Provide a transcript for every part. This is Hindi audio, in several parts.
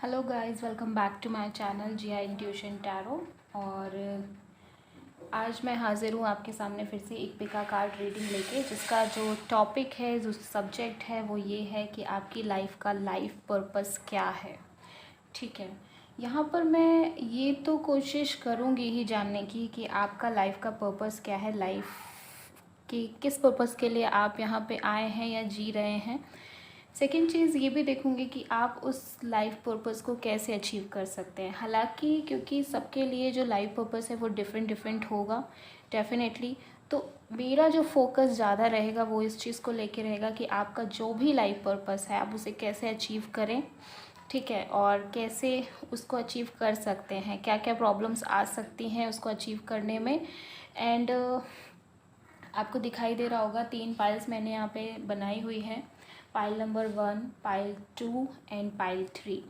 Hello guys, welcome back to my channel G I intuition tarot. और आज मैं हाज़िर हूँ आपके सामने फिर से एक पिका कार्ड रीडिंग लेके, जिसका जो टॉपिक है, जो सब्जेक्ट है, वो ये है कि आपकी लाइफ का लाइफ पर्पस क्या है। ठीक है, यहाँ पर मैं ये तो कोशिश करूँगी ही जानने की कि आपका लाइफ का पर्पस क्या है, लाइफ की किस पर्पस के लिए आप यहाँ पे आए हैं या जी रहे हैं। सेकेंड चीज़ ये भी देखूँगी कि आप उस लाइफ पर्पस को कैसे अचीव कर सकते हैं। हालांकि क्योंकि सबके लिए जो लाइफ पर्पस है वो डिफरेंट डिफरेंट होगा डेफिनेटली, तो मेरा जो फोकस ज़्यादा रहेगा वो इस चीज़ को लेके रहेगा कि आपका जो भी लाइफ पर्पस है आप उसे कैसे अचीव करें। ठीक है, और कैसे उसको अचीव कर सकते हैं, क्या क्या प्रॉब्लम्स आ सकती हैं उसको अचीव करने में। एंड आपको दिखाई दे रहा होगा 3 पाइल्स मैंने यहाँ पे बनाई हुई है, pile number 1, pile 2 and pile 3।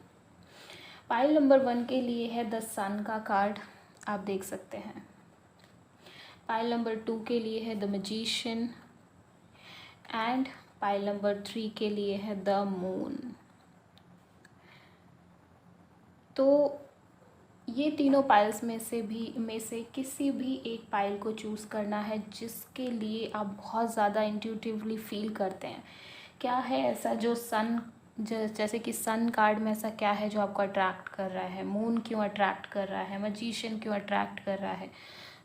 Pile number 1 के लिए है द सन का कार्ड, आप देख सकते हैं। पाइल नंबर 2 के लिए है the magician and pile number 3 के लिए है द मून। तो ये तीनों पाइल्स में से किसी भी एक पाइल को चूज़ करना है जिसके लिए आप बहुत ज़्यादा इंट्यूटिवली फील करते हैं। क्या है ऐसा जो जैसे कि सन कार्ड में ऐसा क्या है जो आपको अट्रैक्ट कर रहा है, मून क्यों अट्रैक्ट कर रहा है, मैजिशियन क्यों अट्रैक्ट कर रहा है।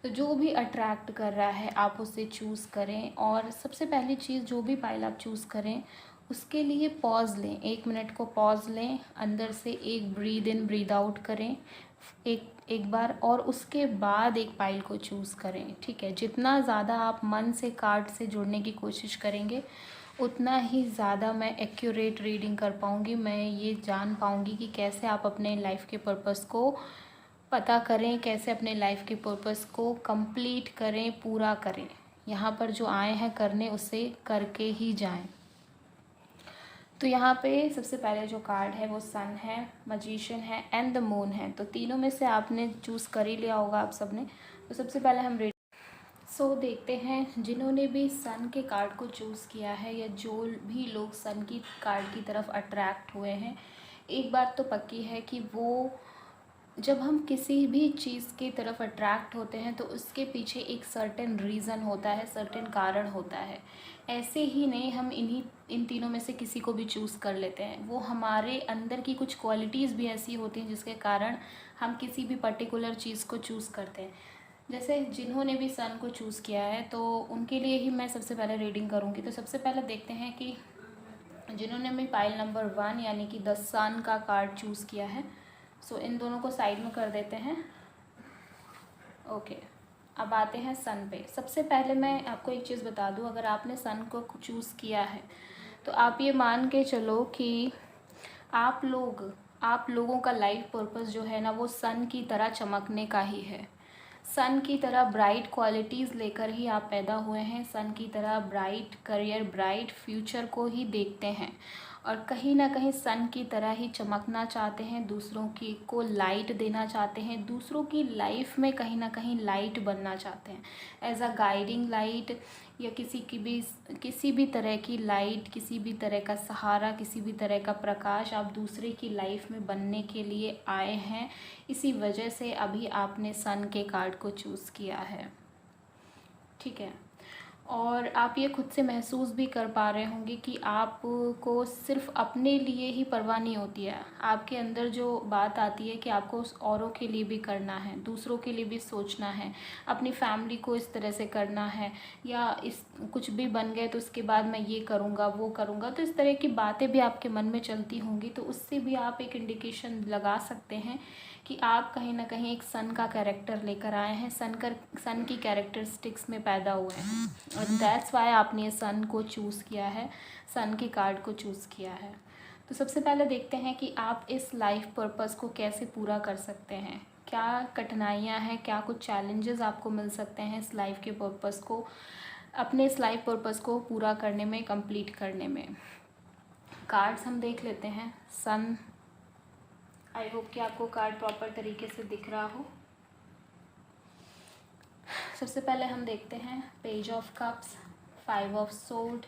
तो जो भी अट्रैक्ट कर रहा है आप उसे चूज़ करें। और सबसे पहली चीज़, जो भी पाइल आप चूज़ करें उसके लिए पॉज लें, 1 मिनट को पॉज लें, अंदर से एक ब्रीद इन ब्रीद आउट करें एक बार, और उसके बाद एक पाइल को चूज़ करें। ठीक है, जितना ज़्यादा आप मन से कार्ड से जुड़ने की कोशिश करेंगे उतना ही ज़्यादा मैं एक्यूरेट रीडिंग कर पाऊँगी। मैं ये जान पाऊँगी कि कैसे आप अपने लाइफ के पर्पस को पता करें, कैसे अपने लाइफ के पर्पस को कंप्लीट करें, पूरा करें। यहाँ पर जो आए हैं करने उसे करके ही जाएं। तो यहाँ पे सबसे पहले जो कार्ड है वो सन है, मैजिशियन है एंड द मून है। तो तीनों में से आपने चूज़ कर ही लिया होगा आप सबने। तो सबसे पहले हम देखते हैं जिन्होंने भी सन के कार्ड को चूज़ किया है या जो भी लोग सन की कार्ड की तरफ अट्रैक्ट हुए हैं, एक बात तो पक्की है कि वो जब हम किसी भी चीज़ की तरफ अट्रैक्ट होते हैं तो उसके पीछे एक सर्टेन रीज़न होता है, सर्टेन कारण होता है। ऐसे ही नहीं हम इन तीनों में से किसी को भी चूज़ कर लेते हैं। वो हमारे अंदर की कुछ क्वालिटीज़ भी ऐसी होती हैं जिसके कारण हम किसी भी पर्टिकुलर चीज़ को चूज़ करते हैं। जैसे जिन्होंने भी सन को चूज़ किया है तो उनके लिए ही मैं सबसे पहले रीडिंग करूँगी। तो सबसे पहले देखते हैं कि जिन्होंने भी पाइल नंबर 1 यानी कि द सन का कार्ड चूज़ किया है। इन दोनों को साइड में कर देते हैं। ओके, अब आते हैं सन पे। सबसे पहले मैं आपको एक चीज़ बता दूं, अगर आपने सन को चूज़ किया है तो आप ये मान के चलो कि आप लोगों का लाइफ पर्पस जो है ना वो सन की तरह चमकने का ही है। सन की तरह ब्राइट क्वालिटीज़ लेकर ही आप पैदा हुए हैं। सन की तरह ब्राइट करियर, ब्राइट फ्यूचर को ही देखते हैं और कहीं ना कहीं सन की तरह ही चमकना चाहते हैं, दूसरों की को लाइट देना चाहते हैं, दूसरों की लाइफ में कहीं ना कहीं लाइट बनना चाहते हैं, एज अ गाइडिंग लाइट या किसी भी तरह की लाइट, किसी भी तरह का सहारा, किसी भी तरह का प्रकाश आप दूसरे की लाइफ में बनने के लिए आए हैं। इसी वजह से अभी आपने सन के कार्ड को चूज़ किया है। ठीक है, और आप ये खुद से महसूस भी कर पा रहे होंगे कि आपको सिर्फ अपने लिए ही परवाह नहीं होती है। आपके अंदर जो बात आती है कि आपको औरों के लिए भी करना है, दूसरों के लिए भी सोचना है, अपनी फैमिली को इस तरह से करना है, या इस कुछ भी बन गए तो उसके बाद मैं ये करूँगा वो करूँगा। तो इस तरह की बातें भी आपके मन में चलती होंगी। तो उससे भी आप एक इंडिकेशन लगा सकते हैं कि आप कहीं ना कहीं एक सन का कैरेक्टर लेकर आए हैं, सन की कैरेक्टरिस्टिक्स में पैदा हुए हैं, और दैट्स वाई आपने ये सन को चूज़ किया है, सन के कार्ड को चूज़ किया है। तो सबसे पहले देखते हैं कि आप इस लाइफ पर्पस को कैसे पूरा कर सकते हैं, क्या कठिनाइयाँ हैं, क्या कुछ चैलेंजेस आपको मिल सकते हैं इस लाइफ के पर्पस को, अपने इस लाइफ पर्पस को पूरा करने में, कंप्लीट करने में। कार्ड्स हम देख लेते हैं। सन, आई होप कि आपको कार्ड प्रॉपर तरीके से दिख रहा हो। सबसे पहले हम देखते हैं page of cups, 5 of sword,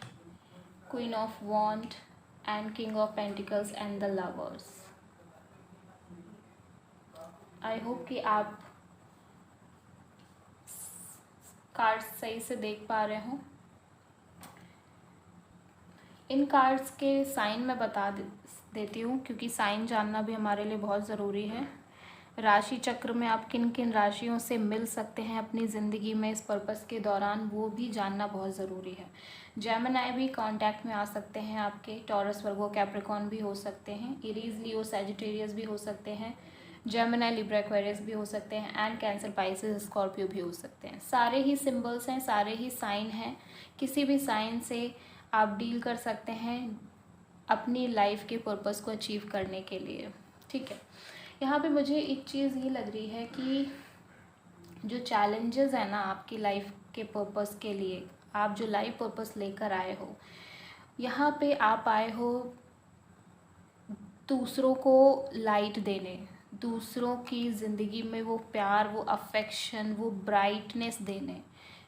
queen of wand and king of pentacles and the lovers. I hope कि आप कार्ड्स सही से देख पा रहे हो। इन कार्ड्स के साइन मैं बता देती हूँ, क्योंकि साइन जानना भी हमारे लिए बहुत ज़रूरी है। राशि चक्र में आप किन किन राशियों से मिल सकते हैं अपनी ज़िंदगी में इस पर्पस के दौरान, वो भी जानना बहुत ज़रूरी है। जेमिनी भी कांटेक्ट में आ सकते हैं आपके, टॉरस वर्गो कैप्रिकॉर्न भी हो सकते हैं, एरीज लियो सैजिटेरियस भी हो सकते हैं, जेमिनी लिब्रा एक्वेरियस भी हो सकते हैं, एंड कैंसर पाइसेस स्कॉर्पियो भी हो सकते हैं। सारे ही सिंबल्स हैं, सारे ही साइन हैं। किसी भी साइन से आप डील कर सकते हैं अपनी लाइफ के पर्पस को अचीव करने के लिए। ठीक है, यहाँ पे मुझे एक चीज़ ये लग रही है कि जो चैलेंजेस है ना आपकी लाइफ के पर्पस के लिए, आप जो लाइफ पर्पस लेकर आए हो, यहाँ पे आप आए हो दूसरों को लाइट देने, दूसरों की ज़िंदगी में वो प्यार, वो अफेक्शन, वो ब्राइटनेस देने।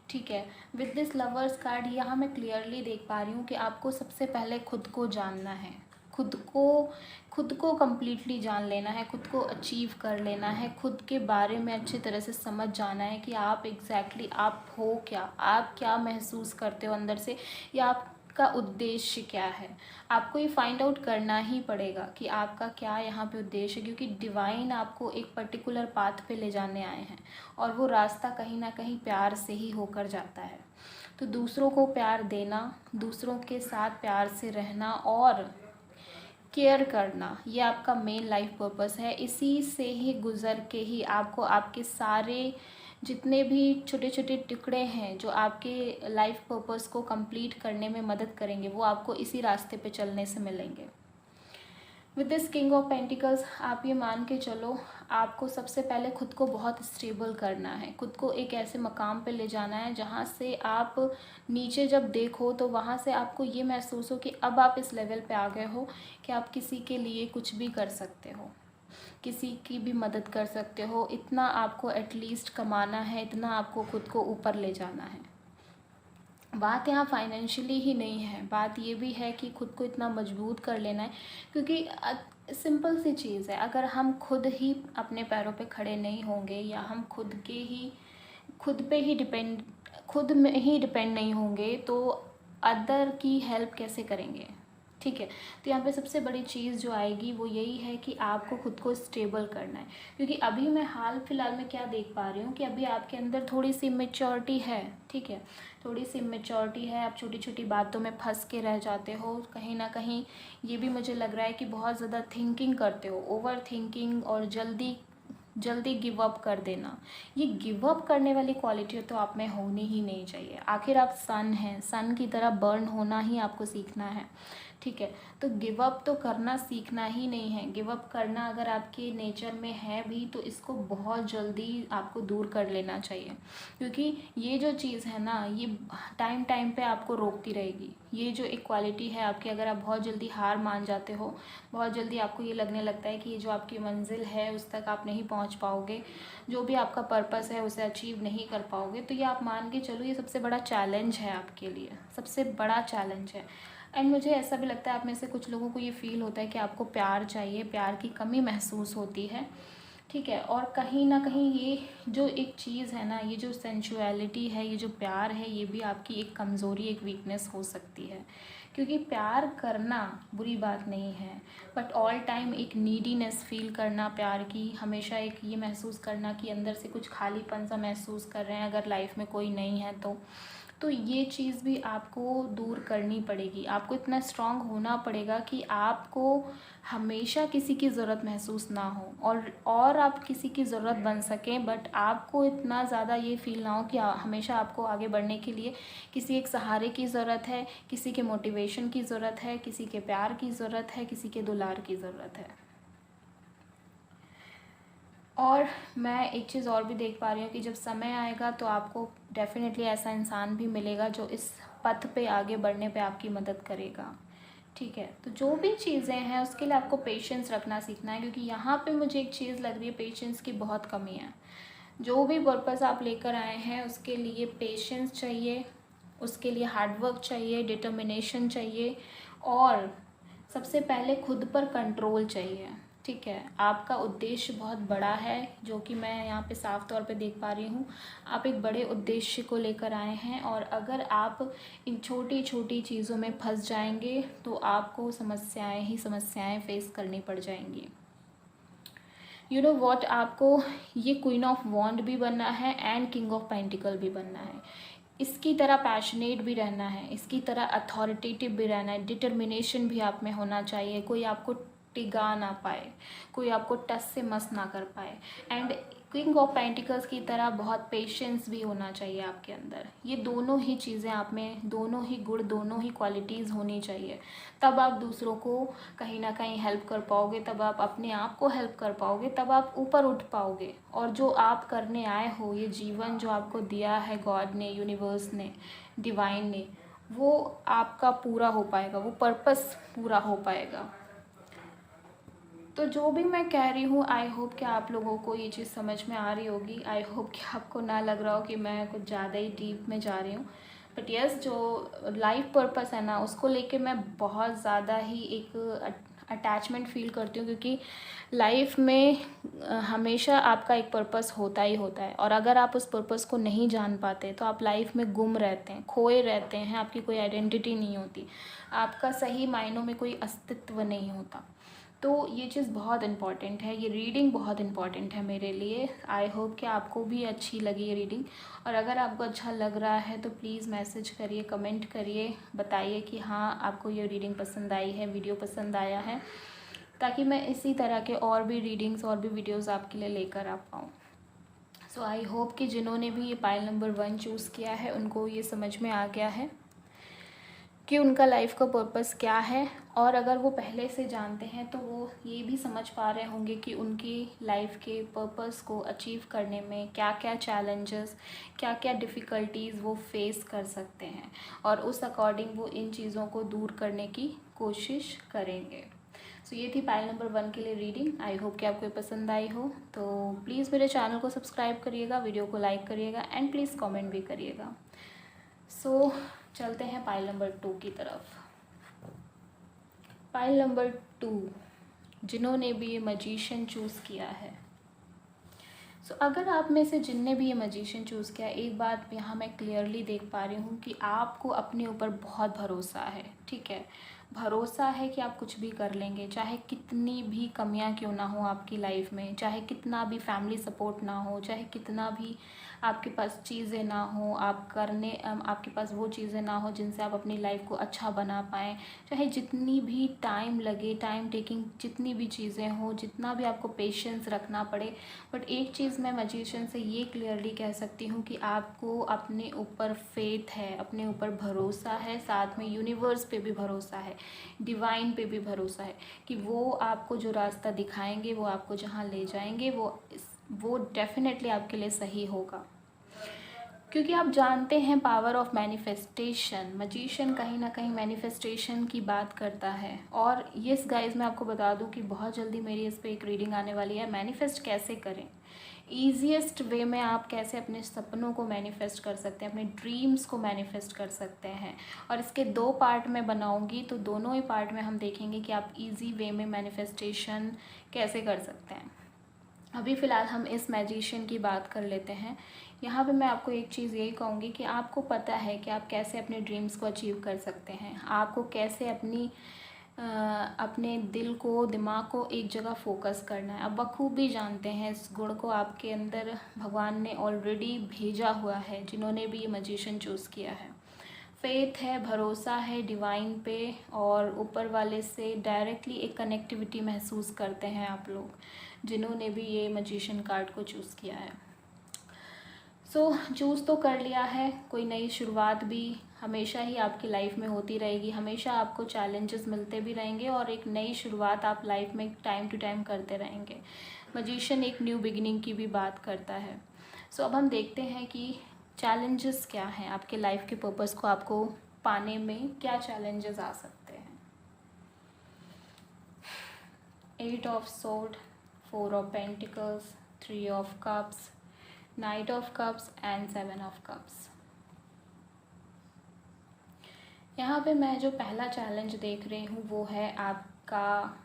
ठीक है, विद दिस लवर्स कार्ड यहाँ मैं क्लियरली देख पा रही हूँ कि आपको सबसे पहले खुद को जानना है, खुद को कम्प्लीटली जान लेना है, खुद को अचीव कर लेना है, खुद के बारे में अच्छी तरह से समझ जाना है कि आप एग्जैक्टली आप हो क्या, आप क्या महसूस करते हो अंदर से, या आपका उद्देश्य क्या है। आपको ये फाइंड आउट करना ही पड़ेगा कि आपका क्या यहाँ पे उद्देश्य है, क्योंकि डिवाइन आपको एक पर्टिकुलर पाथ पे ले जाने आए हैं और वो रास्ता कहीं ना कहीं प्यार से ही होकर जाता है। तो दूसरों को प्यार देना, दूसरों के साथ प्यार से रहना और केयर करना, ये आपका मेन लाइफ पर्पस है। इसी से ही गुज़र के ही आपको आपके सारे जितने भी छोटे छोटे टुकड़े हैं जो आपके लाइफ पर्पस को कंप्लीट करने में मदद करेंगे, वो आपको इसी रास्ते पे चलने से मिलेंगे। With this king of pentacles आप ये मान के चलो, आपको सबसे पहले खुद को बहुत स्टेबल करना है, खुद को एक ऐसे मकाम पे ले जाना है जहाँ से आप नीचे जब देखो तो वहाँ से आपको ये महसूस हो कि अब आप इस लेवल पे आ गए हो कि आप किसी के लिए कुछ भी कर सकते हो, किसी की भी मदद कर सकते हो। इतना आपको एटलीस्ट कमाना है, इतना आपको खुद को ऊपर ले जाना है। बात यहाँ फाइनेंशियली ही नहीं है, बात ये भी है कि खुद को इतना मजबूत कर लेना है, क्योंकि सिंपल सी चीज़ है, अगर हम खुद ही अपने पैरों पे खड़े नहीं होंगे या हम खुद पे ही डिपेंड, खुद में ही डिपेंड नहीं होंगे तो अदर की हेल्प कैसे करेंगे। ठीक है, तो यहाँ पे सबसे बड़ी चीज़ जो आएगी वो यही है कि आपको खुद को स्टेबल करना है, क्योंकि अभी मैं हाल फिलहाल में क्या देख पा रही हूँ कि अभी आपके अंदर थोड़ी सी मैच्योरिटी है। ठीक है, थोड़ी सी मैच्योरिटी है, आप छोटी छोटी बातों में फंस के रह जाते हो, कहीं ना कहीं ये भी मुझे लग रहा है कि बहुत ज़्यादा थिंकिंग करते हो, ओवर थिंकिंग, और जल्दी गिव अप कर देना। ये गिव अप करने वाली क्वालिटी तो आप में होनी ही नहीं चाहिए। आखिर आप सन हैं, सन की तरह बर्न होना ही आपको सीखना है। ठीक है, तो गिव अप तो करना सीखना ही नहीं है। गिव अप करना अगर आपके नेचर में है भी तो इसको बहुत जल्दी आपको दूर कर लेना चाहिए, क्योंकि ये जो चीज़ है ना ये टाइम टाइम पे आपको रोकती रहेगी। ये जो एक क्वालिटी है आपकी, अगर आप बहुत जल्दी हार मान जाते हो, बहुत जल्दी आपको ये लगने लगता है कि ये जो आपकी मंजिल है उस तक आप नहीं पहुंच पाओगे, जो भी आपका पर्पस है उसे अचीव नहीं कर पाओगे, तो ये आप मान के चलो ये सबसे बड़ा चैलेंज है आपके लिए, सबसे बड़ा चैलेंज है। एंड मुझे ऐसा भी लगता है आप में से कुछ लोगों को ये फील होता है कि आपको प्यार चाहिए, प्यार की कमी महसूस होती है। ठीक है, और कहीं ना कहीं ये जो एक चीज़ है ना, ये जो सेंसुअलिटी है, ये जो प्यार है, ये भी आपकी एक कमज़ोरी, एक वीकनेस हो सकती है, क्योंकि प्यार करना बुरी बात नहीं है, बट ऑल टाइम एक नीडीनेस फील करना प्यार की, हमेशा एक ये महसूस करना कि अंदर से कुछ खालीपन सा महसूस कर रहे हैं अगर लाइफ में कोई नहीं है तो ये चीज़ भी आपको दूर करनी पड़ेगी। आपको इतना स्ट्रांग होना पड़ेगा कि आपको हमेशा किसी की ज़रूरत महसूस ना हो, और आप किसी की ज़रूरत बन सकें, बट आपको इतना ज़्यादा ये फील ना हो कि हमेशा आपको आगे बढ़ने के लिए किसी एक सहारे की ज़रूरत है, किसी के मोटिवेशन की ज़रूरत है, किसी के प्यार की ज़रूरत है, किसी के दुलार की ज़रूरत है। और मैं एक चीज़ और भी देख पा रही हूँ कि जब समय आएगा तो आपको डेफिनेटली ऐसा इंसान भी मिलेगा जो इस पथ पे आगे बढ़ने पे आपकी मदद करेगा। ठीक है, तो जो भी चीज़ें हैं उसके लिए आपको पेशेंस रखना सीखना है, क्योंकि यहाँ पे मुझे एक चीज़ लग रही है, पेशेंस की बहुत कमी है। जो भी पर्पस आप लेकर आए हैं उसके लिए पेशेंस चाहिए, उसके लिए हार्डवर्क चाहिए, डिटर्मिनेशन चाहिए, और सबसे पहले खुद पर कंट्रोल चाहिए। ठीक है, आपका उद्देश्य बहुत बड़ा है, जो कि मैं यहाँ पे साफ तौर पे देख पा रही हूँ। आप एक बड़े उद्देश्य को लेकर आए हैं, और अगर आप इन छोटी छोटी चीज़ों में फंस जाएंगे तो आपको समस्याएं ही समस्याएं फेस करनी पड़ जाएंगी। यू नो वॉट, आपको ये क्वीन ऑफ वॉन्ड भी बनना है एंड किंग ऑफ पेंटिकल भी बनना है। इसकी तरह पैशनेट भी रहना है, इसकी तरह अथॉरिटेटिव भी रहना है, डिटर्मिनेशन भी आप में होना चाहिए। कोई आपको टिगा ना पाए, कोई आपको टस से मस ना कर पाए। एंड क्विंग ऑफ पेंटिकल्स की तरह बहुत पेशेंस भी होना चाहिए आपके अंदर। ये दोनों ही चीज़ें आप में, दोनों ही गुण, दोनों ही क्वालिटीज़ होनी चाहिए। तब आप दूसरों को कहीं ना कहीं हेल्प कर पाओगे, तब आप अपने आप को हेल्प कर पाओगे, तब आप ऊपर उठ पाओगे। और जो आप करने आए हो, ये जीवन जो आपको दिया है गॉड ने, यूनिवर्स ने, डिवाइन ने, वो आपका पूरा हो पाएगा, वो पर्पस पूरा हो पाएगा। तो जो भी मैं कह रही हूँ, आई होप कि आप लोगों को ये चीज़ समझ में आ रही होगी। आई होप कि आपको ना लग रहा हो कि मैं कुछ ज़्यादा ही डीप में जा रही हूँ। बट यस, जो लाइफ पर्पस है ना, उसको लेके मैं बहुत ज़्यादा ही एक अटैचमेंट फील करती हूँ, क्योंकि लाइफ में हमेशा आपका एक पर्पस होता ही होता है। और अगर आप उस पर्पस को नहीं जान पाते तो आप लाइफ में गुम रहते हैं, खोए रहते हैं, आपकी कोई आइडेंटिटी नहीं होती, आपका सही मायनों में कोई अस्तित्व नहीं होता। तो ये चीज़ बहुत इम्पॉर्टेंट है, ये रीडिंग बहुत इम्पॉर्टेंट है मेरे लिए। आई होप कि आपको भी अच्छी लगी ये रीडिंग, और अगर आपको अच्छा लग रहा है तो प्लीज़ मैसेज करिए, कमेंट करिए, बताइए कि हाँ आपको ये रीडिंग पसंद आई है, वीडियो पसंद आया है, ताकि मैं इसी तरह के और भी रीडिंग्स और भी वीडियोज़ आपके लिए लेकर आ पाऊँ। सो आई होप कि जिन्होंने भी ये पाइल नंबर 1 चूज़ किया है उनको ये समझ में आ गया है कि उनका लाइफ का पर्पस क्या है। और अगर वो पहले से जानते हैं तो वो ये भी समझ पा रहे होंगे कि उनकी लाइफ के पर्पस को अचीव करने में क्या क्या चैलेंजेस, क्या क्या डिफ़िकल्टीज़ वो फेस कर सकते हैं, और उस अकॉर्डिंग वो इन चीज़ों को दूर करने की कोशिश करेंगे। सो ये थी पाइल नंबर 1 के लिए रीडिंग। आई होप कि आपको ये पसंद आई हो। तो प्लीज़ मेरे चैनल को सब्सक्राइब करिएगा, वीडियो को लाइक करिएगा, एंड प्लीज़ कमेंट भी करिएगा। सो चलते हैं पाइल नंबर 2 की तरफ। पाइल नंबर 2, जिन्होंने भी ये मजीशियन चूज़ किया है। सो अगर आप में से जिनने भी ये मजीशियन चूज़ किया, एक बात यहाँ मैं क्लियरली देख पा रही हूँ कि आपको अपने ऊपर बहुत भरोसा है। ठीक है, भरोसा है कि आप कुछ भी कर लेंगे, चाहे कितनी भी कमियां क्यों ना हो आपकी लाइफ में, चाहे कितना भी फैमिली सपोर्ट ना हो, चाहे कितना भी आपके पास चीज़ें ना हो, आपके पास वो चीज़ें ना हो जिनसे आप अपनी लाइफ को अच्छा बना पाएँ, चाहे जितनी भी टाइम लगे, टाइम टेकिंग जितनी भी चीज़ें हो, जितना भी आपको पेशेंस रखना पड़े, बट एक चीज़ मैं मजीशियन से ये क्लियरली कह सकती हूँ कि आपको अपने ऊपर फेथ है, अपने ऊपर भरोसा है, साथ में यूनिवर्स पे भी भरोसा है, डिवाइन पे भी भरोसा है कि वो आपको जो रास्ता दिखाएंगे, वो आपको जहाँ ले जाएंगे, वो डेफिनेटली आपके लिए सही होगा। क्योंकि आप जानते हैं पावर ऑफ मैनिफेस्टेशन, मजीशियन कहीं ना कहीं मैनिफेस्टेशन की बात करता है। और यस गाइस, मैं आपको बता दूं कि बहुत जल्दी मेरी इस पर एक रीडिंग आने वाली है, मैनिफेस्ट कैसे करें, ईजीएस्ट वे में आप कैसे अपने सपनों को मैनिफेस्ट कर सकते हैं, अपने ड्रीम्स को मैनिफेस्ट कर सकते हैं। और इसके 2 पार्ट में बनाऊंगी, तो दोनों ही पार्ट में हम देखेंगे कि आप ईजी वे में मैनिफेस्टेशन कैसे कर सकते हैं। अभी फ़िलहाल हम इस मैजिशियन की बात कर लेते हैं। यहाँ पे मैं आपको एक चीज़ यही कहूँगी कि आपको पता है कि आप कैसे अपने ड्रीम्स को अचीव कर सकते हैं, आपको कैसे अपने दिल को, दिमाग को एक जगह फोकस करना है। आप बखूबी जानते हैं, इस गुण को आपके अंदर भगवान ने ऑलरेडी भेजा हुआ है, जिन्होंने भी ये मजिशियन चूज़ किया है। फेथ है, भरोसा है डिवाइन पे, और ऊपर वाले से डायरेक्टली एक कनेक्टिविटी महसूस करते हैं आप लोग, जिन्होंने भी ये मजिशियन कार्ड को चूज़ किया है। सो चूज़ तो कर लिया है, कोई नई शुरुआत भी हमेशा ही आपकी लाइफ में होती रहेगी, हमेशा आपको चैलेंजेस मिलते भी रहेंगे, और एक नई शुरुआत आप लाइफ में टाइम टू टाइम करते रहेंगे। मजिशियन एक न्यू बिगिनिंग की भी बात करता है। सो अब हम देखते हैं कि चैलेंजेस क्या हैं, आपके लाइफ के पर्पस को आपको पाने में क्या चैलेंजेस आ सकते हैं। 8 of sword, 4 of pentacles, 3 of cups, night of cups and 7 of cups. यहाँ पे मैं जो पहला चैलेंज देख रही हूँ वो है आपका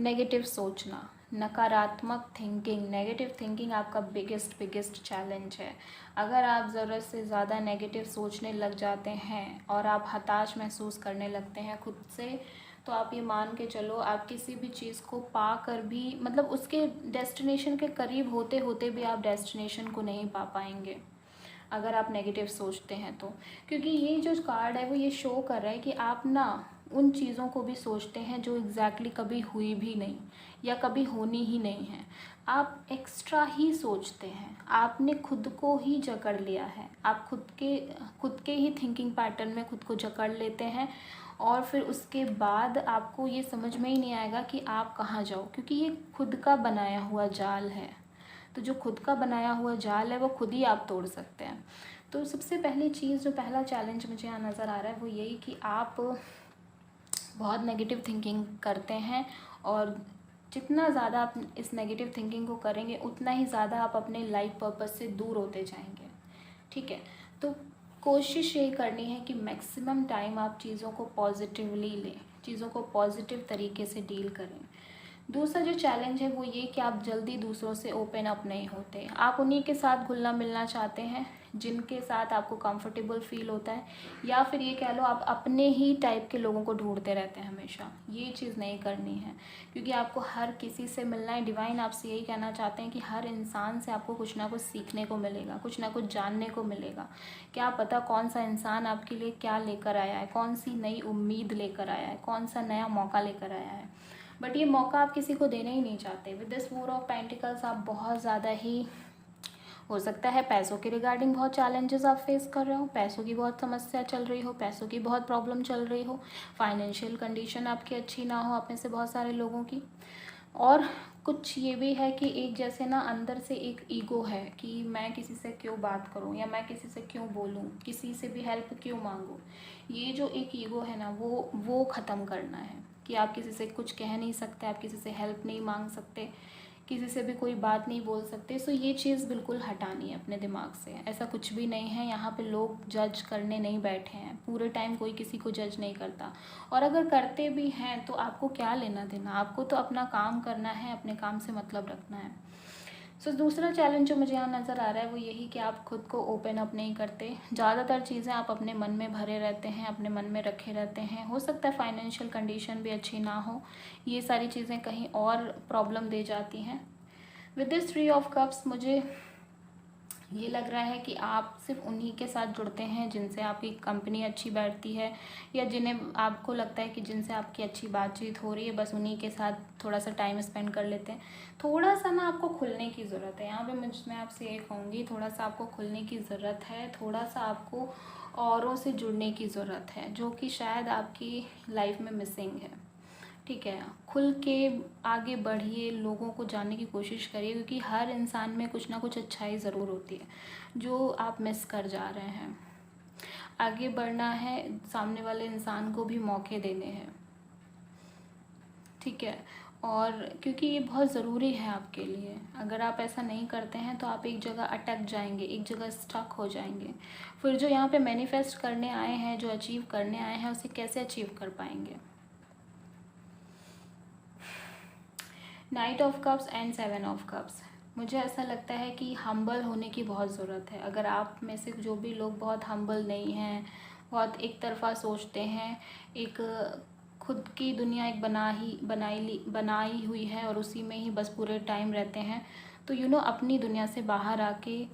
नेगेटिव सोचना, नकारात्मक थिंकिंग, नेगेटिव थिंकिंग आपका बिगेस्ट चैलेंज है। अगर आप ज़रूरत से ज़्यादा नेगेटिव सोचने लग जाते हैं और आप हताश महसूस करने लगते हैं खुद से, तो आप ये मान के चलो आप किसी भी चीज़ को पा कर भी, मतलब उसके डेस्टिनेशन के करीब होते होते भी आप डेस्टिनेशन को नहीं पा पाएंगे अगर आप नेगेटिव सोचते हैं तो। क्योंकि ये जो कार्ड है वो ये शो कर रहा है कि आप ना उन चीज़ों को भी सोचते हैं जो एग्जैक्टली कभी हुई भी नहीं या कभी होनी ही नहीं है। आप एक्स्ट्रा ही सोचते हैं, आपने खुद को ही जकड़ लिया है, आप खुद के ही थिंकिंग पैटर्न में खुद को जकड़ लेते हैं और फिर उसके बाद आपको ये समझ में ही नहीं आएगा कि आप कहाँ जाओ, क्योंकि ये खुद का बनाया हुआ जाल है। तो जो खुद का बनाया हुआ जाल है वो खुद ही आप तोड़ सकते हैं। तो सबसे पहली चीज़, जो पहला चैलेंज मुझे यहाँ नज़र आ रहा है वो यही कि आप बहुत नेगेटिव थिंकिंग करते हैं और जितना ज़्यादा आप इस नेगेटिव थिंकिंग को करेंगे उतना ही ज़्यादा आप अपने लाइफ पर्पस से दूर होते जाएंगे। ठीक है, तो कोशिश यही करनी है कि मैक्सिमम टाइम आप चीज़ों को पॉजिटिवली लें, चीज़ों को पॉजिटिव तरीके से डील करें। दूसरा जो चैलेंज है वो ये कि आप जल्दी दूसरों से ओपन अप नहीं होते। आप उन्हीं के साथ घुलना मिलना चाहते हैं जिनके साथ आपको कंफर्टेबल फील होता है, या फिर ये कह लो आप अपने ही टाइप के लोगों को ढूंढते रहते हैं हमेशा। ये चीज़ नहीं करनी है, क्योंकि आपको हर किसी से मिलना है। डिवाइन आपसे यही कहना चाहते हैं कि हर इंसान से आपको कुछ ना कुछ सीखने को मिलेगा, कुछ ना कुछ जानने को मिलेगा। क्या पता कौन सा इंसान आपके लिए क्या लेकर आया है, कौन सी नई उम्मीद लेकर आया है, कौन सा नया मौका लेकर आया है। बट ये मौका आप किसी को देना ही नहीं चाहते। विद दिस 4 ऑफ पेंटिकल्स आप बहुत ज़्यादा ही, हो सकता है पैसों के रिगार्डिंग बहुत चैलेंजेस आप फेस कर रहे हो, पैसों की बहुत समस्या चल रही हो, पैसों की बहुत प्रॉब्लम चल रही हो, फाइनेंशियल कंडीशन आपकी अच्छी ना हो, आप में से बहुत सारे लोगों की। और कुछ ये भी है कि एक जैसे ना अंदर से एक ईगो है कि मैं किसी से क्यों बात करूं या मैं किसी से क्यों बोलूं, किसी से भी हेल्प क्यों मांगूं। ये जो एक ईगो है ना वो ख़त्म करना है कि आप किसी से कुछ कह नहीं सकते, आप किसी से हेल्प नहीं मांग सकते, किसी से भी कोई बात नहीं बोल सकते। सो ये चीज़ बिल्कुल हटानी है अपने दिमाग से। ऐसा कुछ भी नहीं है, यहाँ पे लोग जज करने नहीं बैठे हैं। पूरे टाइम कोई किसी को जज नहीं करता, और अगर करते भी हैं तो आपको क्या लेना देना। आपको तो अपना काम करना है, अपने काम से मतलब रखना है। सो दूसरा चैलेंज जो मुझे यहाँ नज़र आ रहा है वो यही कि आप खुद को ओपन अप नहीं करते। ज़्यादातर चीज़ें आप अपने मन में भरे रहते हैं, अपने मन में रखे रहते हैं। हो सकता है फाइनेंशियल कंडीशन भी अच्छी ना हो, ये सारी चीज़ें कहीं और प्रॉब्लम दे जाती हैं। विद दिस 3 ऑफ कप्स मुझे ये लग रहा है कि आप सिर्फ उन्हीं के साथ जुड़ते हैं जिनसे आपकी कंपनी अच्छी बैठती है, या जिन्हें आपको लगता है कि जिनसे आपकी अच्छी बातचीत हो रही है, बस उन्हीं के साथ थोड़ा सा टाइम स्पेंड कर लेते हैं। थोड़ा सा ना आपको खुलने की ज़रूरत है यहाँ पे। मैं आपसे ये कहूँगी, थोड़ा सा आपको खुलने की ज़रूरत है, थोड़ा सा आपको औरों से जुड़ने की ज़रूरत है, जो कि शायद आपकी लाइफ में मिसिंग है। ठीक है, खुल के आगे बढ़िए, लोगों को जानने की कोशिश करिए, क्योंकि हर इंसान में कुछ ना कुछ अच्छाई ज़रूर होती है जो आप मिस कर जा रहे हैं। आगे बढ़ना है, सामने वाले इंसान को भी मौके देने हैं। ठीक है, और क्योंकि ये बहुत ज़रूरी है आपके लिए। अगर आप ऐसा नहीं करते हैं तो आप एक जगह अटक जाएंगे, एक जगह स्टक हो जाएंगे। फिर जो यहाँ पे मैनिफेस्ट करने आए हैं, जो अचीव करने आए हैं, उसे कैसे अचीव कर पाएंगे। Night of cups and 7 of cups. मुझे ऐसा लगता है कि हम्बल होने की बहुत ज़रूरत है। अगर आप में से जो भी लोग बहुत हम्बल नहीं हैं, बहुत एक तरफ़ा सोचते हैं, एक खुद की दुनिया एक बनाई हुई है और उसी में ही बस पूरे टाइम रहते हैं, तो अपनी दुनिया से बाहर आके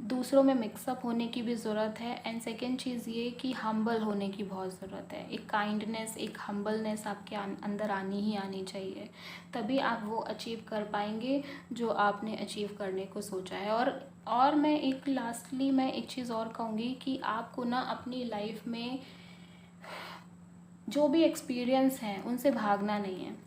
दूसरों में मिक्सअप होने की भी ज़रूरत है। एंड सेकेंड चीज़ ये कि हम्बल होने की बहुत ज़रूरत है। एक काइंडनेस, एक हम्बलनेस आपके अंदर आनी ही आनी चाहिए, तभी आप वो अचीव कर पाएंगे जो आपने अचीव करने को सोचा है। और मैं एक चीज़ और कहूँगी कि आपको ना अपनी लाइफ में जो भी एक्सपीरियंस हैं उनसे भागना नहीं है।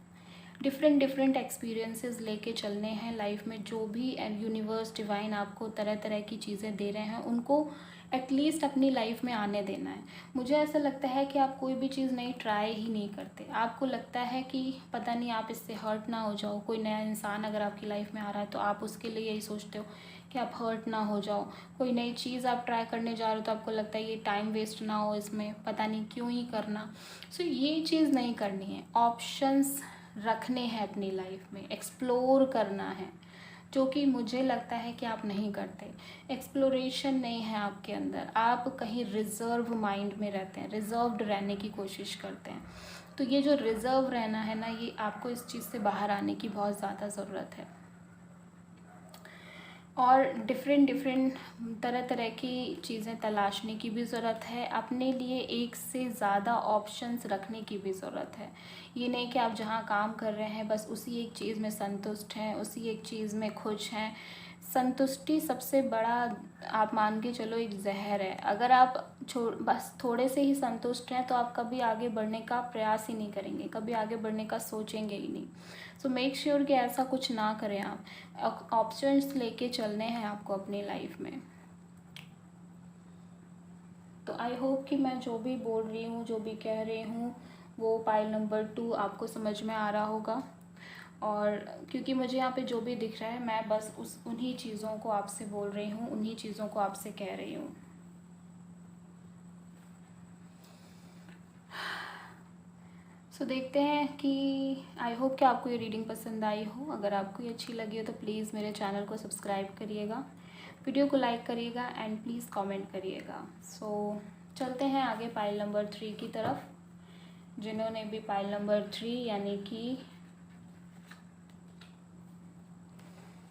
डिफरेंट एक्सपीरियंसेस लेके चलने हैं लाइफ में। जो भी यूनिवर्स डिवाइन आपको तरह तरह की चीज़ें दे रहे हैं, उनको एटलीस्ट अपनी लाइफ में आने देना है। मुझे ऐसा लगता है कि आप कोई भी चीज़ नहीं ट्राई ही नहीं करते। आपको लगता है कि पता नहीं आप इससे हर्ट ना हो जाओ। कोई नया इंसान अगर आपकी लाइफ में आ रहा है तो आप उसके लिए यही सोचते हो कि आप हर्ट ना हो जाओ। कोई नई चीज़ आप ट्राई करने जा रहे हो तो आपको लगता है ये टाइम वेस्ट ना हो, इसमें पता नहीं क्यों ही करना। सो ये चीज़ नहीं करनी है। ऑप्शंस रखने हैं अपनी लाइफ में, एक्सप्लोर करना है, जो कि मुझे लगता है कि आप नहीं करते। एक्सप्लोरेशन नहीं है आपके अंदर, आप कहीं रिजर्व माइंड में रहते हैं, रिजर्व्ड रहने की कोशिश करते हैं। तो ये जो रिजर्व रहना है ना, ये आपको इस चीज़ से बाहर आने की बहुत ज़्यादा ज़रूरत है। और डिफरेंट तरह तरह की चीज़ें तलाशने की भी ज़रूरत है, अपने लिए एक से ज़्यादा ऑप्शंस रखने की भी ज़रूरत है। ये नहीं कि आप जहाँ काम कर रहे हैं बस उसी एक चीज़ में संतुष्ट हैं, उसी एक चीज़ में खुश हैं। संतुष्टि सबसे बड़ा, आप मान के चलो, एक जहर है। अगर आप बस थोड़े से ही संतुष्ट हैं तो आप कभी आगे बढ़ने का प्रयास ही नहीं करेंगे, कभी आगे बढ़ने का सोचेंगे ही नहीं। सो मेक श्योर कि ऐसा कुछ ना करें आप। ऑप्शंस लेके चलने हैं आपको अपनी लाइफ में। तो आई होप कि मैं जो भी बोल रही हूँ, जो भी कह रही हूँ, वो पाइल नंबर 2 आपको समझ में आ रहा होगा। और क्योंकि मुझे यहाँ पे जो भी दिख रहा है, मैं बस उन्हीं चीज़ों को आपसे बोल रही हूँ, उन्हीं चीज़ों को आपसे कह रही हूँ। सो देखते हैं कि आई होप कि आपको ये रीडिंग पसंद आई हो। अगर आपको ये अच्छी लगी हो तो प्लीज़ मेरे चैनल को सब्सक्राइब करिएगा, वीडियो को लाइक करिएगा एंड प्लीज़ कमेंट करिएगा। सो चलते हैं आगे पाइल नंबर 3 की तरफ। जिन्होंने भी पाइल नंबर 3 यानी कि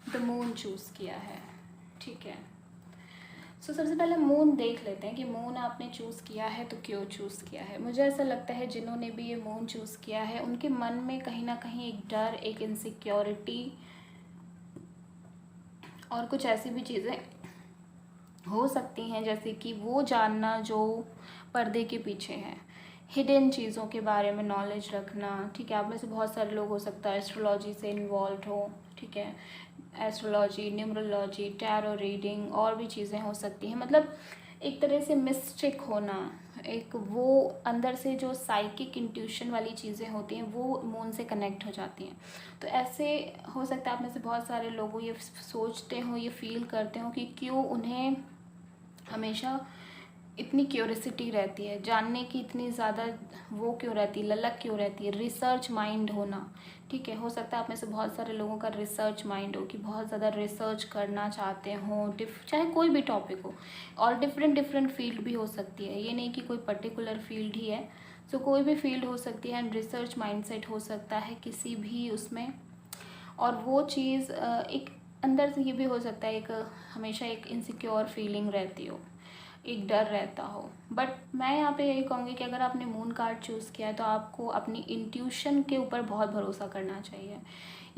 द मून चूज़ किया है, ठीक है। सो सबसे पहले मून देख लेते हैं कि मून आपने चूज़ किया है तो क्यों चूज़ किया है। मुझे ऐसा लगता है जिन्होंने भी ये मून चूज़ किया है उनके मन में कहीं ना कहीं एक डर, एक इनसिक्योरिटी और कुछ ऐसी भी चीज़ें हो सकती हैं, जैसे कि वो जानना जो पर्दे के पीछे है, हिडन चीज़ों के बारे में नॉलेज रखना, ठीक है। आप में से बहुत सारे लोग हो सकता है एस्ट्रोलॉजी से इन्वॉल्व हो, ठीक है। एस्ट्रोलॉजी, न्यूमरोलॉजी, टैरो रीडिंग और भी चीज़ें हो सकती हैं। मतलब एक तरह से मिस्टिक होना, एक वो अंदर से जो साइकिक इंट्यूशन वाली चीज़ें होती हैं वो मून से कनेक्ट हो जाती हैं। तो ऐसे हो सकता है आप में से बहुत सारे लोग ये सोचते हो, ये फील करते हो कि क्यों उन्हें हमेशा इतनी क्यूरियोसिटी रहती है, जानने की इतनी ज़्यादा वो क्यों रहती है, ललक क्यों रहती है, रिसर्च माइंड होना, ठीक है। हो सकता है आप में से बहुत सारे लोगों का रिसर्च माइंड हो कि बहुत ज़्यादा रिसर्च करना चाहते हो, चाहे कोई भी टॉपिक हो। और डिफरेंट फील्ड भी हो सकती है, ये नहीं कि कोई पर्टिकुलर फील्ड ही है। सो कोई भी फील्ड हो सकती है एंड रिसर्च माइंडसेट हो सकता है किसी भी उसमें। और वो चीज़ एक अंदर से ये भी हो सकता है, एक हमेशा एक इनसिक्योर फीलिंग रहती हो, एक डर रहता हो। बट मैं यहाँ पे यही कहूँगी कि अगर आपने मून कार्ड चूज़ किया है तो आपको अपनी इंट्यूशन के ऊपर बहुत भरोसा करना चाहिए।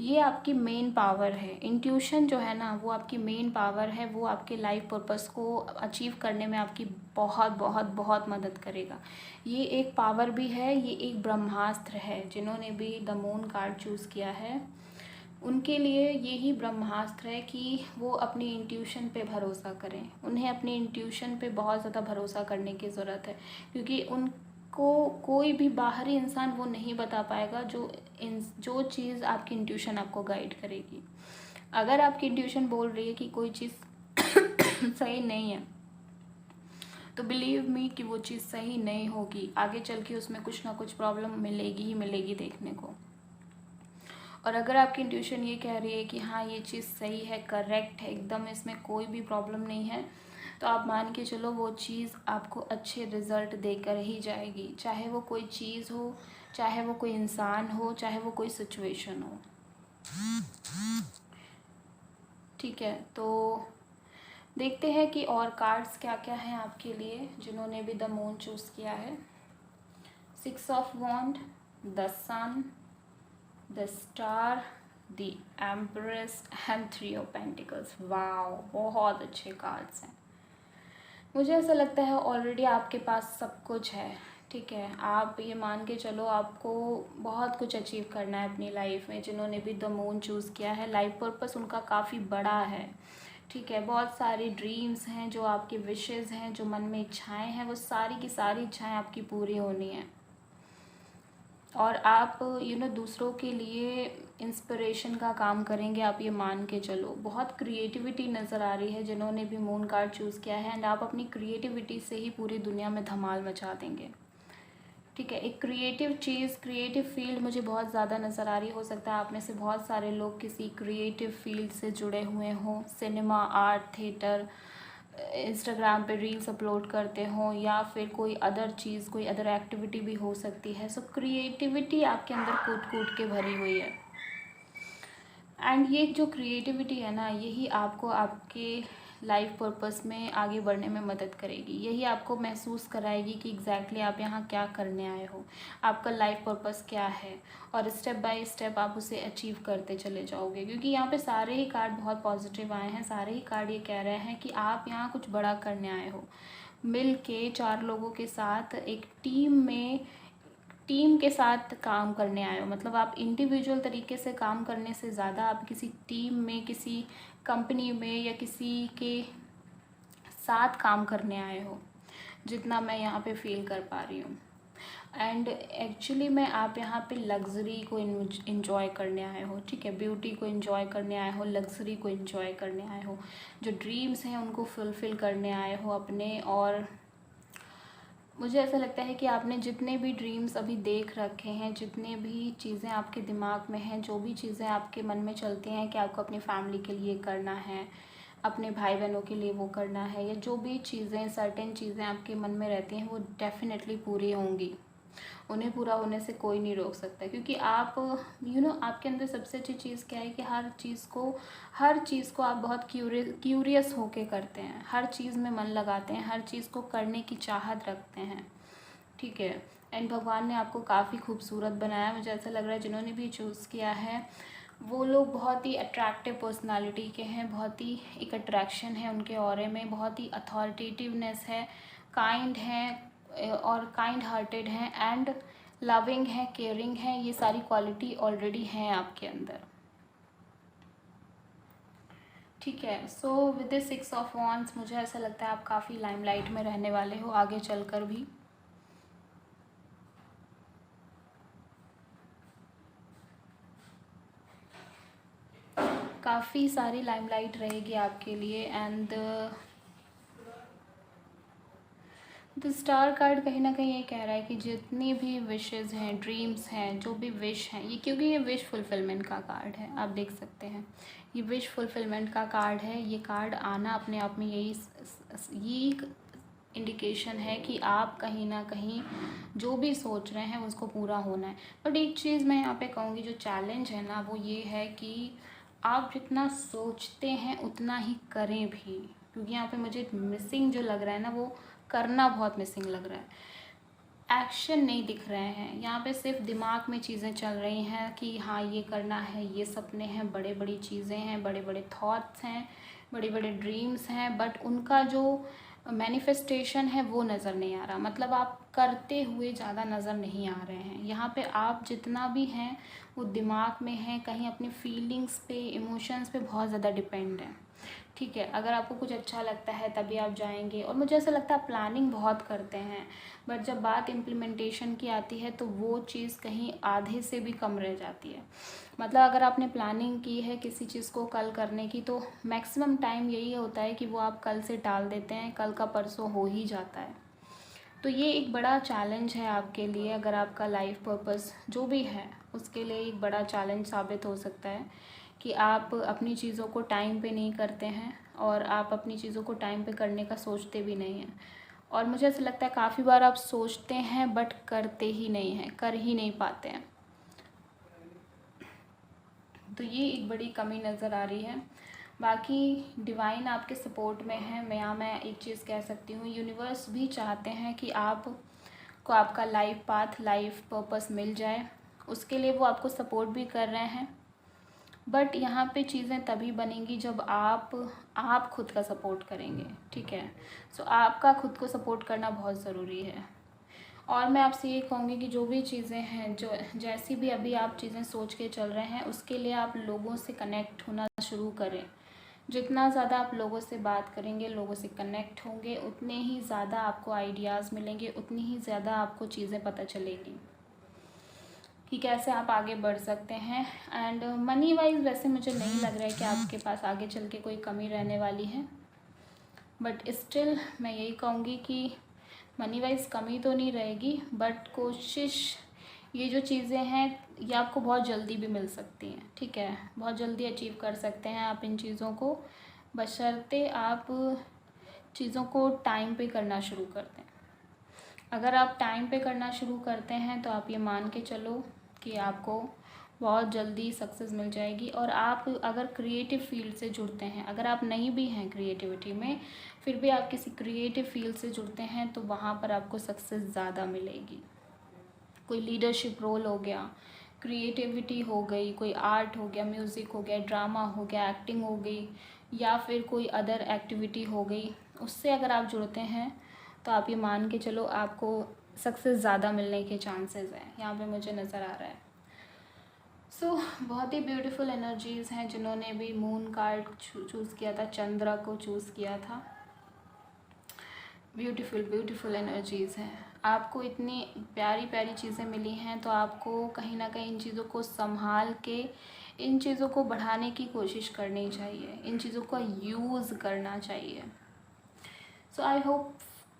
ये आपकी मेन पावर है। इंट्यूशन जो है ना, वो आपकी मेन पावर है, वो आपके लाइफ पर्पस को अचीव करने में आपकी बहुत बहुत बहुत मदद करेगा। ये एक पावर भी है, ये एक ब्रह्मास्त्र है। जिन्होंने भी द मून कार्ड चूज़ किया है उनके लिए यही ब्रह्मास्त्र है कि वो अपनी इंट्यूशन पे भरोसा करें। उन्हें अपनी इंट्यूशन पे बहुत ज़्यादा भरोसा करने की ज़रूरत है, क्योंकि उनको कोई भी बाहरी इंसान वो नहीं बता पाएगा जो चीज़ आपकी इंट्यूशन आपको गाइड करेगी। अगर आपकी इंट्यूशन बोल रही है कि कोई चीज़ सही नहीं है तो बिलीव मी कि वो चीज़ सही नहीं होगी, आगे चल के उसमें कुछ ना कुछ प्रॉब्लम मिलेगी ही मिलेगी देखने को। और अगर आपकी इंट्यूशन ये कह रही है कि हाँ ये चीज़ सही है, करेक्ट है, एकदम इसमें कोई भी प्रॉब्लम नहीं है, तो आप मान के चलो वो चीज़ आपको अच्छे रिजल्ट देकर ही जाएगी। चाहे वो कोई चीज़ हो, चाहे वो कोई इंसान हो, चाहे वो कोई सिचुएशन हो, ठीक है। तो देखते हैं कि और कार्ड्स क्या क्या हैं आपके लिए जिन्होंने भी द मून चूज़ किया है। 6 of wand, the sun, the star, the empress and 3 of pentacles. Wow, बहुत अच्छे कार्ड्स हैं। मुझे ऐसा लगता है ऑलरेडी आपके पास सब कुछ है, ठीक है। आप ये मान के चलो आपको बहुत कुछ अचीव करना है अपनी लाइफ में। जिन्होंने भी द मून चूज़ किया है, लाइफ पर्पस उनका काफ़ी बड़ा है, ठीक है। बहुत सारी ड्रीम्स हैं, जो आपकी विशेज़ हैं, जो मन में इच्छाएं हैं, वो सारी की सारी इच्छाएं आपकी पूरी होनी है। और आप दूसरों के लिए इंस्पिरेशन का काम करेंगे, आप ये मान के चलो। बहुत क्रिएटिविटी नज़र आ रही है जिन्होंने भी मून कार्ड चूज़ किया है, एंड आप अपनी क्रिएटिविटी से ही पूरी दुनिया में धमाल मचा देंगे, ठीक है, एक क्रिएटिव चीज़, क्रिएटिव फील्ड मुझे बहुत ज़्यादा नज़र आ रही। हो सकता है आप में से बहुत सारे लोग किसी क्रिएटिव फील्ड से जुड़े हुए हों, सिनेमा, आर्ट, थिएटर, इंस्टाग्राम पे रील्स अपलोड करते हों, या फिर कोई अदर चीज़, कोई अदर एक्टिविटी भी हो सकती है। सो क्रिएटिविटी आपके अंदर कूट कूट के भरी हुई है। एंड ये जो क्रिएटिविटी है ना, यही आपको आपके लाइफ पर्पस में आगे बढ़ने में मदद करेगी। यही आपको महसूस कराएगी कि एग्जैक्टली आप यहाँ क्या करने आए हो, आपका लाइफ पर्पस क्या है, और स्टेप बाय स्टेप आप उसे अचीव करते चले जाओगे। क्योंकि यहाँ पे सारे ही कार्ड बहुत पॉजिटिव आए हैं, सारे ही कार्ड ये कह रहे हैं कि आप यहाँ कुछ बड़ा करने आए हो। मिल के 4 लोगों के साथ एक टीम के साथ काम करने आए हो। मतलब आप इंडिविजुअल तरीके से काम करने से ज़्यादा आप किसी टीम में, किसी कंपनी में, या किसी के साथ काम करने आए हो, जितना मैं यहाँ पे फील कर पा रही हूँ। एंड एक्चुअली में आप यहाँ पे लग्ज़री को इन्जॉय करने आए हो। ठीक है, ब्यूटी को इन्जॉय करने आए हो, लग्ज़री को इन्जॉय करने आए हो, जो ड्रीम्स हैं उनको फुलफ़िल करने आए हो अपने। और मुझे ऐसा लगता है कि आपने जितने भी ड्रीम्स अभी देख रखे हैं, जितने भी चीज़ें आपके दिमाग में हैं, जो भी चीज़ें आपके मन में चलती हैं कि आपको अपनी फैमिली के लिए करना है, अपने भाई बहनों के लिए वो करना है, या जो भी चीज़ें, सर्टेन चीज़ें आपके मन में रहती हैं, वो डेफ़िनेटली पूरी होंगी। उन्हें पूरा होने से कोई नहीं रोक सकता। क्योंकि आप आपके अंदर सबसे अच्छी चीज़ क्या है कि हर चीज़ को आप बहुत क्यूरियस होके करते हैं, हर चीज़ में मन लगाते हैं, हर चीज़ को करने की चाहत रखते हैं। ठीक है, एंड भगवान ने आपको काफ़ी खूबसूरत बनाया। मुझे ऐसा लग रहा है जिन्होंने भी चूज़ किया है वो लोग बहुत ही अट्रैक्टिव पर्सनालिटी के हैं, बहुत ही एक अट्रैक्शन है उनके ऑरे में, बहुत ही अथॉरिटेटिवनेस है, काइंड हैं और काइंड हार्टेड हैं, एंड लविंग है, केयरिंग है। ये सारी क्वालिटी ऑलरेडी हैं आपके अंदर। ठीक है, so with the 6 of wands मुझे ऐसा लगता है आप काफ़ी लाइमलाइट में रहने वाले हो आगे चलकर भी। काफ़ी सारी लाइमलाइट रहेगी आपके लिए। एंड द स्टार कार्ड कहीं ना कहीं ये कह रहा है कि जितनी भी विशेज़ हैं, ड्रीम्स हैं, जो भी विश हैं, ये क्योंकि ये विश फुलफिलमेंट का कार्ड है, आप देख सकते हैं ये विश फुलफिलमेंट का कार्ड है। ये कार्ड आना अपने आप में यही इंडिकेशन है कि आप कहीं ना कहीं जो भी सोच रहे हैं उसको पूरा होना है। बट एक चीज़ मैं यहाँ पे कहूँगी, जो चैलेंज है ना, वो ये है कि आप जितना सोचते हैं उतना ही करें भी। क्योंकि यहाँ पे मुझे मिसिंग जो लग रहा है ना, वो करना बहुत मिसिंग लग रहा है। एक्शन नहीं दिख रहे हैं यहाँ पे, सिर्फ दिमाग में चीज़ें चल रही हैं कि हाँ ये करना है, ये सपने हैं, बड़े बड़ी चीज़ें हैं, बड़े बड़े थॉट्स हैं, बड़े बड़े ड्रीम्स हैं, बट उनका जो मैनिफेस्टेशन है वो नज़र नहीं आ रहा। मतलब आप करते हुए ज़्यादा नज़र नहीं आ रहे हैं। यहाँ पे आप जितना भी हैं वो दिमाग में है, कहीं अपनी फीलिंग्स पे, इमोशंस पे बहुत ज़्यादा डिपेंड है। ठीक है, अगर आपको कुछ अच्छा लगता है तभी आप जाएंगे। और मुझे ऐसा लगता है आप प्लानिंग बहुत करते हैं, बट जब बात इम्प्लीमेंटेशन की आती है तो वो चीज़ कहीं आधे से भी कम रह जाती है। मतलब अगर आपने प्लानिंग की है किसी चीज़ को कल करने की, तो मैक्सिमम टाइम यही होता है कि वो आप कल से टाल देते हैं, कल का परसों हो ही जाता है। तो ये एक बड़ा चैलेंज है आपके लिए। अगर आपका लाइफ पर्पस जो भी है उसके लिए एक बड़ा चैलेंज साबित हो सकता है कि आप अपनी चीज़ों को टाइम पे नहीं करते हैं, और आप अपनी चीज़ों को टाइम पे करने का सोचते भी नहीं हैं। और मुझे ऐसा लगता है काफ़ी बार आप सोचते हैं बट करते ही नहीं हैं, कर ही नहीं पाते हैं। तो ये एक बड़ी कमी नज़र आ रही है। बाकी डिवाइन आपके सपोर्ट में है। मैं एक चीज़ कह सकती हूँ, यूनिवर्स भी चाहते हैं कि आपको आपका लाइफ पाथ, लाइफ पर्पस मिल जाए। उसके लिए वो आपको सपोर्ट भी कर रहे हैं। बट यहाँ पे चीज़ें तभी बनेंगी जब आप खुद का सपोर्ट करेंगे। ठीक है, सो आपका खुद को सपोर्ट करना बहुत ज़रूरी है। और मैं आपसे ये कहूँगी कि जो भी चीज़ें हैं, जो जैसी भी अभी आप चीज़ें सोच के चल रहे हैं, उसके लिए आप लोगों से कनेक्ट होना शुरू करें। जितना ज़्यादा आप लोगों से बात करेंगे, लोगों से कनेक्ट होंगे, उतने ही ज़्यादा आपको आइडियाज़ मिलेंगे, उतनी ही ज़्यादा आपको चीज़ें पता चलेगी कि कैसे आप आगे बढ़ सकते हैं। एंड मनी वाइज वैसे मुझे नहीं लग रहा है कि आपके पास आगे चल के कोई कमी रहने वाली है, बट स्टिल मैं यही कहूँगी कि मनी वाइज कमी तो नहीं रहेगी, बट कोशिश, ये जो चीज़ें हैं ये आपको बहुत जल्दी भी मिल सकती हैं, ठीक है, बहुत जल्दी अचीव कर सकते हैं आप इन चीज़ों को, बशर्ते आप चीज़ों को टाइम पे करना शुरू करते हैं। अगर आप टाइम पे करना शुरू करते हैं तो आप ये मान के चलो कि आपको बहुत जल्दी सक्सेस मिल जाएगी। और आप अगर क्रिएटिव फील्ड से जुड़ते हैं, अगर आप नहीं भी हैं क्रिएटिविटी में, फिर भी आप किसी क्रिएटिव फील्ड से जुड़ते हैं तो वहाँ पर आपको सक्सेस ज़्यादा मिलेगी। कोई लीडरशिप रोल हो गया, क्रिएटिविटी हो गई, कोई आर्ट हो गया, म्यूज़िक हो गया, ड्रामा हो गया, एक्टिंग हो गई, या फिर कोई अदर एक्टिविटी हो गई, उससे अगर आप जुड़ते हैं तो आप ये मान के चलो आपको सक्सेस ज़्यादा मिलने के चांसेस हैं, यहाँ पे मुझे नज़र आ रहा है। बहुत ही ब्यूटीफुल एनर्जीज़ हैं। जिन्होंने भी मून कार्ड चूज़ किया था, चंद्रा को चूज़ किया था, ब्यूटीफुल ब्यूटीफुल एनर्जीज़ हैं। आपको इतनी प्यारी प्यारी चीज़ें मिली हैं, तो आपको कहीं ना कहीं इन चीज़ों को संभाल के इन चीज़ों को बढ़ाने की कोशिश करनी चाहिए, इन चीज़ों का यूज़ करना चाहिए। आई होप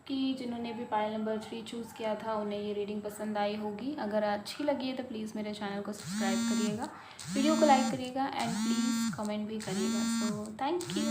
कि जिन्होंने भी पायल नंबर 3 चूज़ किया था उन्हें ये रीडिंग पसंद आई होगी। अगर अच्छी लगी है तो प्लीज़ मेरे चैनल को सब्सक्राइब करिएगा, वीडियो को लाइक करिएगा एंड प्लीज़ कमेंट भी करिएगा। Thank you.